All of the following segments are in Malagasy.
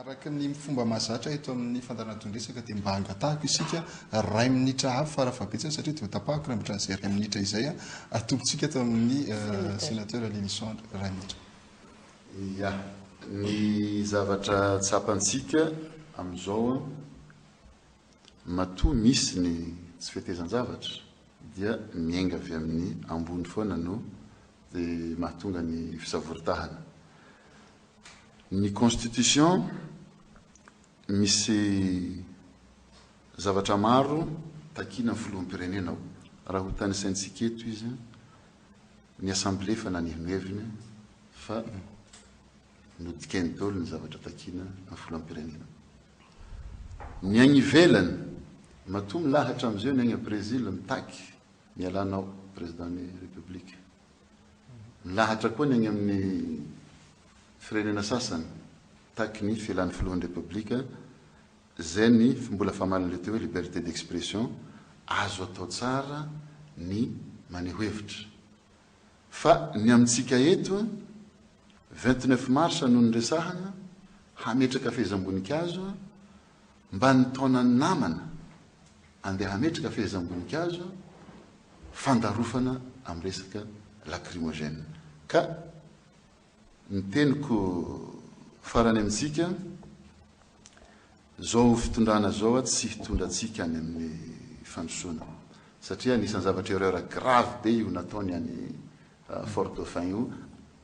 araka ny fomba mahazatra eto amin'ny fandaranatondresaka dia mba angatahako isika ray minitra avy farafabetsany satria dia tapahako raha mitra n'izay ray minitra izay atombontsika eto amin'ny sénateur Lénisson ray minitra. Ya, ny zavatra tsapantsika amin'izao matoa misy ny tsy fitezan-javatra dia miainga avy amin'ny ambony foana no dia mahatonga ny fisavoritahana. Ny constitution misy zavatra maro takina filoham-pirenena raha ho tany saintsika eto izy ny assemblée fa nanihinoheviny fa nodikany daholo ny zavatra takina amin'ny filoham-pirenena. Ny agny ivelany matoa milahatra amin'izao ny agny Brésil mitaky mialanao président-ny république. Milahatra koa ny agny amin'ny firenena sasany taky ny fialan'ny filohan'ny république zay ny mbola fahamalana teo hoe liberté d'expression azo atao tsara ny maneho hevitra. Fa ny amintsika eto 29 mars noho ny resahana hametraka fehezam-boninkazo mba ny taona namana andeha hametraka fehezam-boninkazo fandarofana amin'ny resaka lacrymogène. Ka ny teniko farany amintsika zao fitondrana zao tsy hitondrantsika any amin'ny fandrosoana satria anisan'ny zavatra erreur grave be io nataony any Fort Dauphin io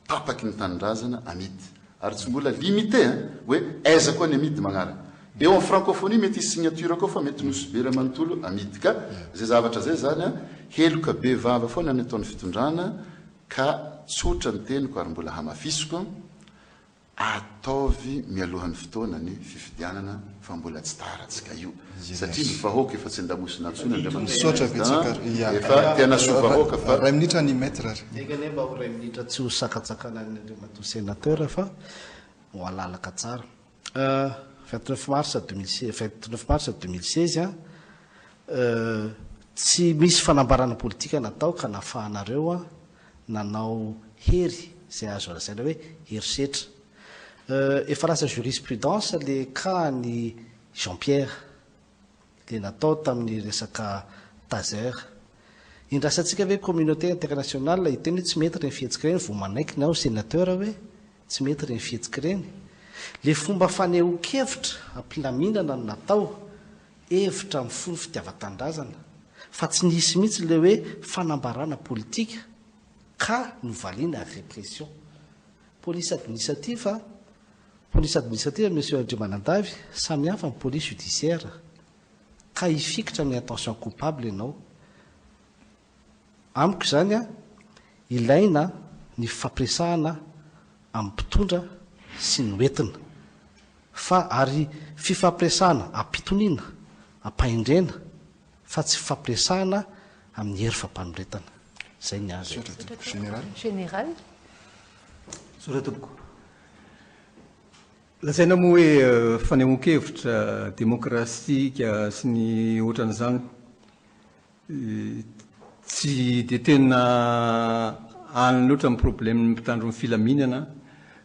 tapaky ny tanindrazana amidy ary tsy mbola limité hoe aiza koa ny amidy magnaraka. Eo amin'ny francophonie mety signature koa fa mety nosy be Ramantolo amidy ka zay zavatra zay zany heloka be vava foana ny ataon'ny fitondrana ka tsotra ny teniko ary mbola hamafisiko ataovy mialohan'ny fotoana ny fifidianana fa mbola tsy taratsika io satria ny vahoaka efa tsy andamosina antsona efa tena soa vahoaka fa ray minitra ny maître egany mba ho ray minitra tsy ho sakatsakana ny Andriamatoa sénateur fa ho alalaka tsara. 29 mars 2016 tsy misy fanambarana politika natao ka nafahanareo nanao hery zay azo lazaina hoe herisetra. Efa lasa jurisprudence le cas ny Jean-Pierre le natao tamin'ny resaka Taser. Indrasantsika hoe communauté internationale hiteny tsy mety reny fihetsika reny vo manaiky nao sénateur hoe tsy mety reny fihetsika reny. Le fomba fanehoan-kevitra ampilaminana no natao hevitra amin'ny folo fitiavan-tandrazana fa tsy nisy mihitsy le hoe fanambarana politika ka novaliana répression. Police administrative monsieur Andriamanandavy samy hafa amin'ny police judiciaire ka hifikitra amin'ny intention coupable ianao. Amiko zany ilaina ny fampiresahana amin'ny mpitondra sy ny oentina fa ary fifampiresahana ampitoniana ampaindrena fa tsy fampiresahana amin'ny hery fampanoretana. Zay ny azy général soratoboko lasaina moa hoe fanehoan-kevitra demokrasika sy ny ohatran'izany tsy dia tena any loatra amin'ny problème mpitandro ny filaminana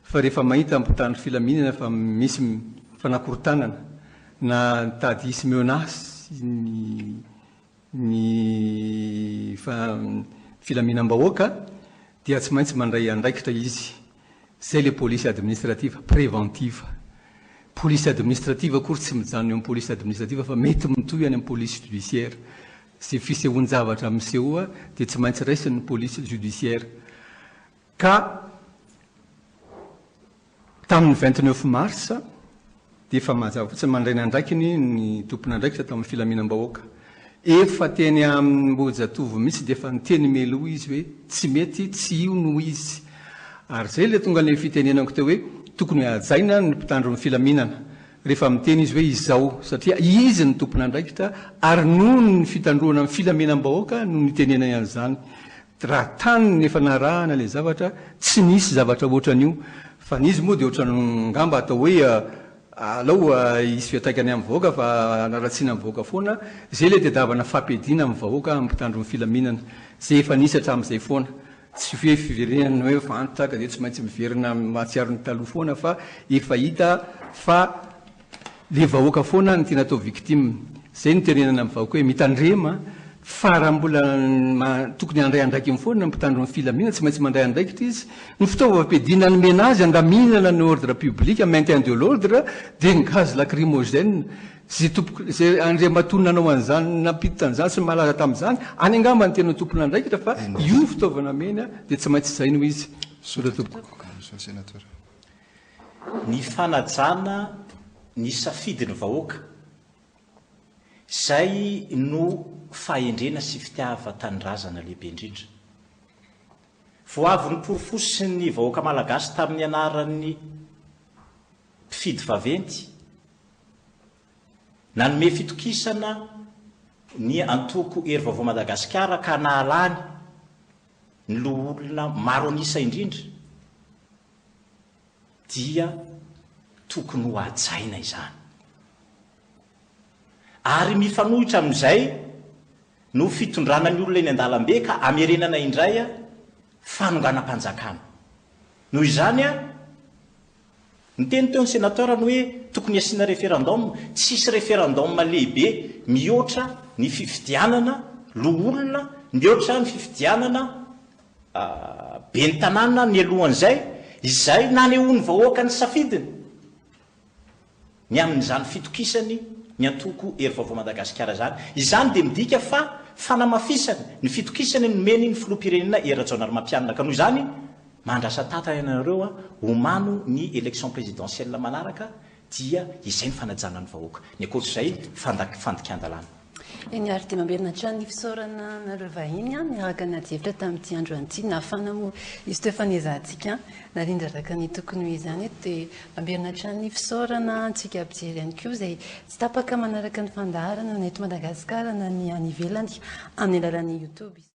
fa rehefa mahita mpitandro filaminana fa misy fanakorontanana na tady hisy menace ny filaminam-bahoaka dia tsy maintsy mandray andraikitra izy. Zay le police administrative préventive. Police administrative akory tsy mijanona eo amin'ny police administrative fa mety mitohy any amin'ny police judiciaire. Zay fisehoan-javatra misehoa dia tsy maintsy raisin'ny police judiciaire. Ka tamin'ny 29 mars dia efa mazava fotsiny mandray ny andraikiny ny tompony andraikitra tamin'ny filaminam-bahoaka. Efa teny amin'ny Mbojatovo mihitsy dia efa niteny meloa izy hoe tsy mety tsy io no izy. Ary zay le tonga ny fitenenako teo hoe tokony hajaina ny mpitandro ny filaminana rehefa miteny izy hoe izao satria izy ny tompony andraikitra ary noho ny fitandroana amin'ny filamenam-bahoaka no nitenenany an'izany. Raha tany ny efa narahana le zavatra tsy nisy zavatra ohatran'io fa n'izy moa dia ohatran'ny ngamba atao hoe alao isy fiatraikany amin'ny vahoaka fa naratsiana amin'ny vahoaka foana zay le tadiavana fampiadiana amin'ny vahoaka amin'ny mpitandro ny filaminana zay efa nisy hatramin'izay foana. tsy hoe fiverenana hoe fantaka de tsy maintsy miverina mahatsiaro ny taloha foana fa efa hita fa le vahoaka foana ny tena atao victime zay nyterenana amin'ny vahoaka hoe mitandrema fa raha mbola tokony andray andraiky ny foana mpitandro ny filamina tsy maintsy mandray andraikitra izy ny fitaovam-piadiana nomena azy andaminana ny ordre public maintien de l'ordre dia ny gaz lacrymogène zay tompoko zay andriamatonina anao an'izany nampiditra an'izany sy malaza tamin'izany any angamba ny tena tompona andraikitra fa io fitaovana mena dia tsy maintsy zay no izy sola tompoko sénateur ny fanajana ny safidy ny vahoaka zay no fahendrena sy fitiava-tanindrazana lehibe indrindra vo avy ny porofosy ny vahoaka malagasy tamin'ny anaran'ny mpifidy vaventy nanome fitokisana ny antoko hery vaovao Madagasikara ka nahalany ny loha olona maro anisa indrindra dia tokony ho ajaina izany ary mifanohitra amin'izay no fitondrana ny olona eny an-dalambe ka amerenana indray fanonganam-panjakana noho izany ny teny teo ny sénateur ny hoe tokony asiana référendum tsisy référendum lehibe mihoatra ny fifidianana loha olona mihoatra ny fifidianana be ny tanàna ny alohan'izay izay nanehoany vahoaka ny safidiny ny amin'izany fitokisany ny antoko hery vaovao Madagasikara zany izany dia midika fa fanamafisany ny fitokisany nomeny ny filoham-pirenena Erajaona Ramampianina ka noho izany mandrasa tata ianareo homano ny élection présidentielle manaraka dia izay ny fanajana ny vahoaka ny akoatr'izay fandikan-dalàna eny ary dia mamberina hatrany ny fisaorana nareo vahiny miaraka anaty hevitra tamin'ity andro an'ity nahafana moa izy teo fanezahantsika narindra raka ny tokony ho izany dia mamberina hatrany ny fisaorana antsika ampijery ihany koa izay tsy tapaka manaraka ny fandaharana na eto Madagasikara na ny any ivelany amin'ny alalan'ny YouTube